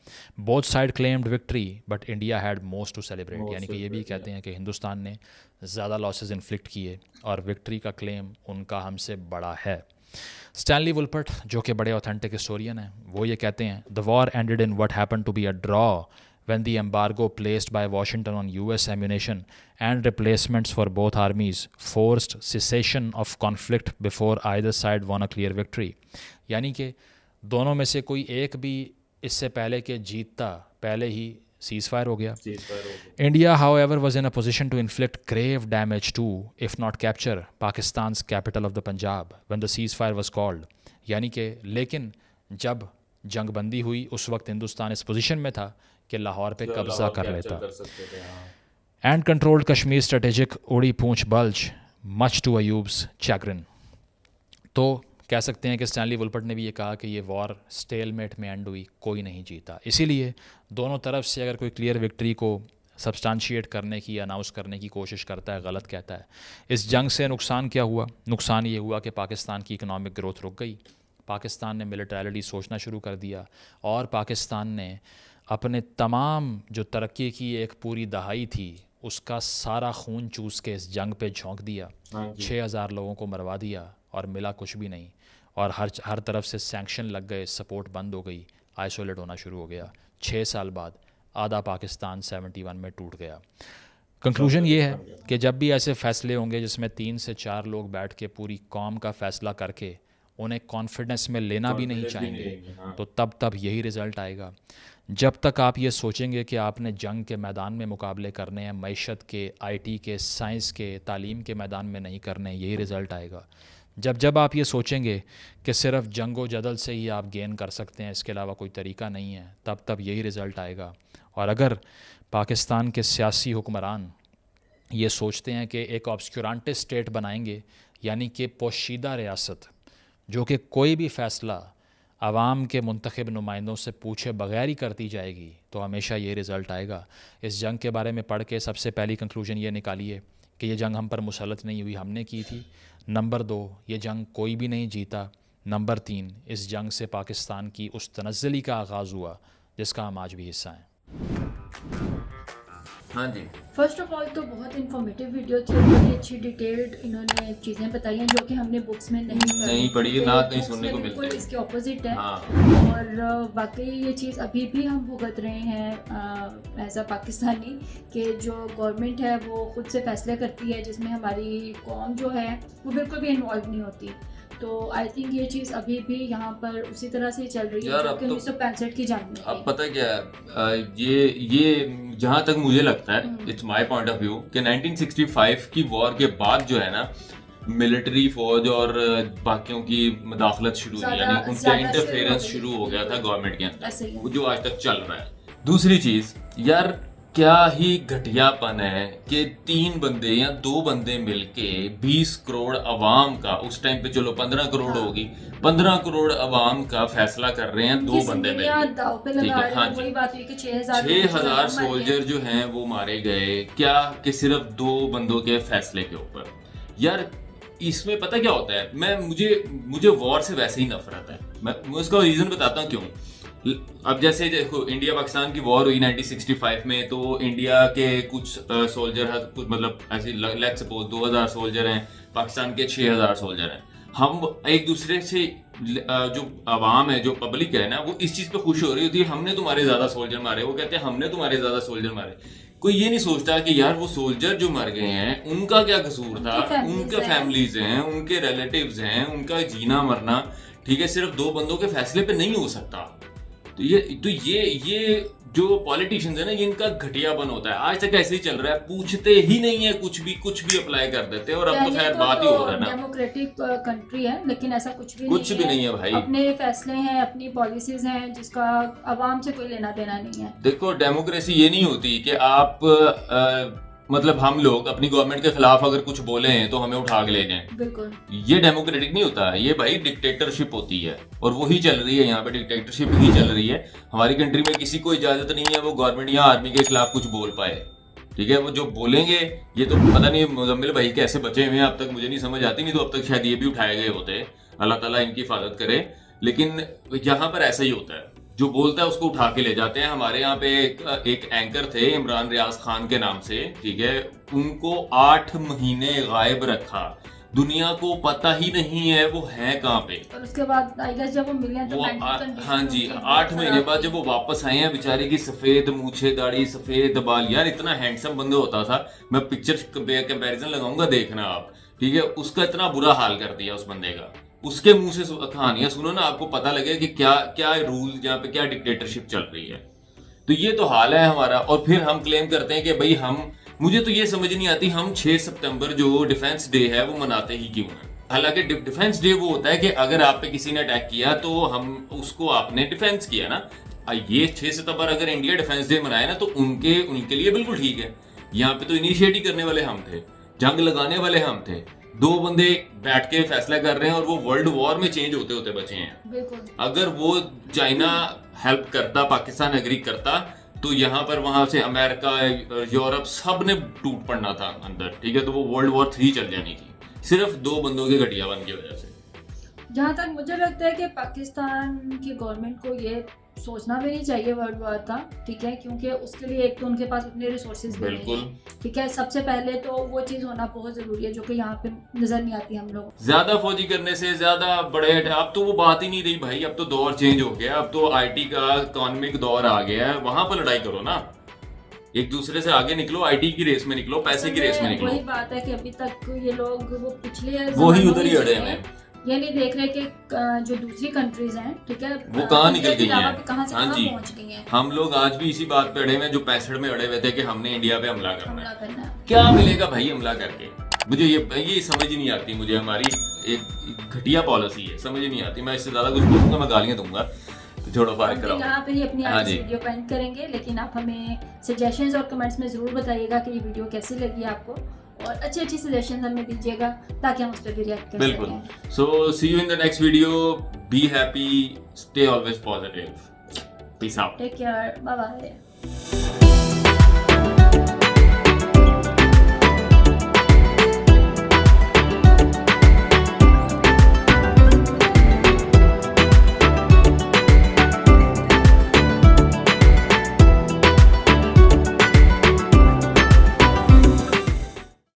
Both side claimed victory but India had most to celebrate. यानी कि ये भी कहते हैं कि हिंदुस्तान ने ज़्यादा losses inflict किए और विक्ट्री का क्लेम उनका हमसे बड़ा है। स्टैनली वुलपर्ट जो कि बड़े ऑथेंटिक हिस्टोरियन हैं, वो ये कहते हैं, the war ended in what happened to be a draw when the embargo placed by Washington on US ammunition and replacements for both armies forced cessation of conflict before either side won a clear victory. यानी कि दोनों में से कोई एक भी इससे पहले कि जीतता पहले ही सीज़ फायर हो गया। India, however, was in a position to inflict grave damage to, if not capture, Pakistan's capital of the Punjab when the ceasefire was called. यानी कि लेकिन जब जंगबंदी हुई उस वक्त हिंदुस्तान इस पोजीशन में था कि लाहौर पे कब्ज़ा कर लेता एंड कंट्रोल्ड कश्मीर स्ट्रेटेजिक उड़ी पूंछ बल्ज मच टू अयूब्स चैग्रिन। तो कह सकते हैं कि स्टैनली वुलपर्ट ने भी ये कहा कि ये वॉर स्टेलमेट में एंड हुई, कोई नहीं जीता। इसीलिए दोनों तरफ से अगर कोई क्लियर विक्ट्री को सब्सटेंशिएट करने की, अनाउंस करने की कोशिश करता है, गलत कहता है। इस जंग से नुकसान क्या हुआ? नुकसान ये हुआ कि पाकिस्तान की इकनॉमिक ग्रोथ रुक गई, पाकिस्तान ने मिलिटरिटी सोचना शुरू कर दिया और पाकिस्तान ने अपने तमाम जो तरक्की की एक पूरी दहाई थी उसका सारा खून चूस के इस जंग पे झोंक दिया। 6000 लोगों को मरवा दिया और मिला कुछ भी नहीं, और हर तरफ से सैंक्शन लग गए, सपोर्ट बंद हो गई, आइसोलेट होना शुरू हो गया। 6 साल बाद आधा पाकिस्तान 71 में टूट गया। कंक्लूजन ये है कि जब भी ऐसे फ़ैसले होंगे जिसमें 3 से 4 लोग बैठ के पूरी कौम का फ़ैसला करके उन्हें कॉन्फिडेंस में लेना भी नहीं चाहेंगे, तो तब यही रिज़ल्ट आएगा। जब तक आप ये सोचेंगे कि आपने जंग के मैदान में मुकाबले करने हैं, मईशत के, आईटी के, साइंस के, तालीम के मैदान में नहीं करने, यही रिज़ल्ट आएगा। जब आप ये सोचेंगे कि सिर्फ जंग व जदल से ही आप गेन कर सकते हैं, इसके अलावा कोई तरीका नहीं है, तब यही रिज़ल्ट आएगा। और अगर पाकिस्तान के सियासी हुक्मरान ये सोचते हैं कि एक ऑब्सक्यूरांटे स्टेट बनाएंगे, यानी कि पोशीदा रियासत जो कि कोई भी फ़ैसला आवाम के मुंतखब नुमाइंदों से पूछे बगैर ही करती जाएगी, तो हमेशा ये रिज़ल्ट आएगा। इस जंग के बारे में पढ़ के सबसे पहली कंक्लूजन ये निकालिए कि ये जंग हम पर मुसल्लत नहीं हुई, हमने की थी। नंबर 2, ये जंग कोई भी नहीं जीता। नंबर 3, इस जंग से पाकिस्तान की उस तनज़्ज़ुली का आगाज़ हुआ जिसका हम आज भी हिस्सा हैं। हाँ जी, फर्स्ट ऑफ ऑल तो बहुत इन्फॉर्मेटिव वीडियो थी, बहुत अच्छी डिटेल्ड इन्होंने चीज़ें बताई हैं जो कि हमने बुक्स में नहीं पढ़ी, ना कहीं सुनने को मिलती है। इसके ऑपोजिट है। हाँ। और वाकई ये चीज़ अभी भी हम भुगत रहे हैं एज अ पाकिस्तानी, कि जो गवर्नमेंट है वो खुद से फैसले करती है जिसमें हमारी कौम जो है वो बिल्कुल भी इन्वॉल्व नहीं होती। तो आई थिंक ये चीज़ अभी भी यहाँ पर उसी तरह से चल रही है जो कि 1965 की जंग में। अब पता क्या है, ये जहाँ तक मुझे लगता है, it's my point of view, कि 1965 की वॉर के बाद जो है ना, मिलिट्री फौज और बाकियों की मदाखलत शुरू हुई, यानी उनका इंटरफेरेंस शुरू हो गया था गवर्नमेंट के अंदर, जो आज तक चल रहा है। दूसरी चीज यार, क्या ही घटियापन है कि 3 बंदे या 2 बंदे मिलके 20 करोड़ अवाम का, उस टाइम पे चलो 15 करोड़ होगी, 15 करोड़ अवाम का फैसला कर रहे हैं 2 बंदे मिलके। ठीक है, हाँ जी, 6000 सोल्जर जो हैं वो मारे गए, क्या कि सिर्फ 2 बंदों के फैसले के ऊपर। यार इसमें पता क्या होता है, मुझे वॉर से वैसे ही नफरत है। मैं उसका रीजन बताता हूँ क्यों। अब जैसे देखो, इंडिया पाकिस्तान की वॉर हुई 1965 में, तो इंडिया के कुछ सोल्जर, कुछ मतलब ऐसे लेट्स सपोज 2000 सोल्जर हैं, पाकिस्तान के 6000 सोल्जर हैं। हम एक दूसरे से, जो आवाम है, जो पब्लिक है ना, वो इस चीज पे खुश हो रही होती है, हमने तुम्हारे ज्यादा सोल्जर मारे, वो कहते हैं हमने तुम्हारे ज्यादा सोल्जर मारे। कोई ये नहीं सोचता कि यार वो सोल्जर जो मर गए हैं उनका क्या कसूर था, उनके फैमिलीज हैं, उनके रिलेटिव्स हैं, उनका जीना मरना, ठीक है, सिर्फ 2 बंदों के फैसले पे नहीं हो सकता। तो ये जो पॉलिटिशियंस है ना, इनका घटियापन होता है। आज तक ऐसे ही चल रहा है, पूछते ही नहीं है, कुछ भी अप्लाई कर देते हैं। और अब तो खैर बात ही हो रहा है ना, डेमोक्रेटिक कंट्री है, लेकिन ऐसा कुछ भी नहीं है भाई। अपने फैसले हैं, अपनी पॉलिसीज हैं, जिसका आवाम से कोई लेना देना नहीं है। देखो, डेमोक्रेसी ये नहीं होती कि आप मतलब हम लोग अपनी गवर्नमेंट के खिलाफ अगर कुछ बोले हैं तो हमें उठा के ले जाएं। बिल्कुल, ये डेमोक्रेटिक नहीं होता, ये भाई डिक्टेटरशिप होती है, और वही चल रही है यहाँ पे, डिक्टेटरशिप ही चल रही है। हमारी कंट्री में किसी को इजाजत नहीं है वो गवर्नमेंट या आर्मी के खिलाफ कुछ बोल पाए, ठीक है। वो जो बोलेंगे, ये तो पता नहीं मुजम्मिल भाई कैसे बचे हुए हैं अब तक, मुझे नहीं समझ आती, नहीं तो अब तक शायद ये भी उठाए गए होते। अल्लाह ताला इनकी हिफाजत करे। लेकिन यहाँ पर ऐसा ही होता है, जो बोलता है उसको उठा के ले जाते हैं। हमारे यहाँ पे एक एंकर थे, इमरान रियाज खान के नाम से, ठीक है, उनको 8 महीने गायब रखा, दुनिया को पता ही नहीं है वो है कहाँ पे। और उसके बाद आई गेस जब वो मिले तो हाँ जी, 8 महीने बाद जब वो वापस आए हैं, बेचारे की सफेद मूछे, दाढ़ी, सफेद बाल, यार इतना हैंडसम बंदा होता था। मैं पिक्चर कंपैरिजन लगाऊंगा, देखना आप, ठीक है। उसका इतना बुरा हाल कर दिया उस बंदे का। उसके मुंह से कहानियां सुनो ना, आपको पता लगे कि क्या क्या रूल, यहाँ पे क्या डिक्टेटरशिप चल रही है। तो ये तो हाल है हमारा। और फिर हम क्लेम करते हैं कि भाई मुझे तो ये समझ नहीं आती, हम 6 सितंबर जो डिफेंस डे है वो मनाते ही क्यों हैं। हालांकि डिफेंस डे वो होता है कि अगर आप पे किसी ने अटैक किया तो हम उसको, आपने डिफेंस किया ना। ये 6 सितंबर अगर इंडिया डिफेंस डे मनाए ना, तो उनके लिए बिल्कुल ठीक है। यहाँ पे तो इनिशिएट करने वाले हम थे, जंग लगाने वाले हम थे। 2 बंदे बैठ के फैसला कर रहे हैं और वो वर्ल्ड वॉर में चेंज होते होते बचे हैं। अगर वो चाइना हेल्प करता, पाकिस्तान एग्री करता, तो यहाँ पर वहां से अमेरिका, यूरोप सब ने टूट पड़ना था अंदर, ठीक है। तो वो वर्ल्ड वॉर 3 चल जानी थी, सिर्फ 2 बंदों के घटियापन की वजह से। जहाँ तक मुझे लगता है कि पाकिस्तान की गवर्नमेंट को ये सोचना भी नहीं चाहिए वर्ल्ड वॉर का, ठीक है, क्योंकि उसके लिए एक तो उनके पास उतने रिसोर्सेज भी नहीं बिल्कुल। है, ठीक है। सबसे पहले तो वो चीज़ होना बहुत ज़रूरी है जो कि यहाँ पे नज़र नहीं आती हम लोग। ज्यादा फौजी करने से ज्यादा बड़े अब तो वो बात ही नहीं रही भाई, अब तो दौर चेंज हो गया, अब तो आईटी का इकोनॉमिक दौर आ गया है, वहां पर लड़ाई करो ना, एक दूसरे से आगे निकलो, आईटी की रेस में निकलो, पैसे की रेस में निकलो। वही बात है कि अभी तक ये लोग वो पिछले वही ज़मानों उधर ही में अड़े जो हुए है, ये नहीं देख रहे कि जो दूसरी कंट्रीज हैं, ठीक है, वो कहाँ निकल गई इंडिया के हैं। अलावा पे कहाँ से हाँ कहाँ जी। पहुंच गई हैं, हम लोग आज भी इसी बात पे अड़े हुए हैं जो 65 में अड़े हुए थे कि हमने इंडिया पे हमला करना हमला है। करना है। क्या मिलेगा भाई हमला करके? मुझे ये समझ ही नहीं आती, मुझे हमारी एक घटिया पॉलिसी है, समझ ही नहीं आती। मैं इससे ज्यादा कुछ बोलूंगा मैं गालियां दूंगा, तो छोड़ो फारक हम कराओ। यहाँ पे ही अपनी हाँ आज जी। वीडियो को एंड करेंगे, लेकिन आप हमें सजेशंस और कमेंट्स में ज़रूर बताइएगा कि ये वीडियो कैसी लगी आपको, और अच्छी अच्छी सजेशंस हमें दीजिएगा ताकि हम उस पर भी रिएक्ट कर बिल्कुल। सकें। So see you in the next video, be happy, stay always positive, peace out. Take care, bye bye.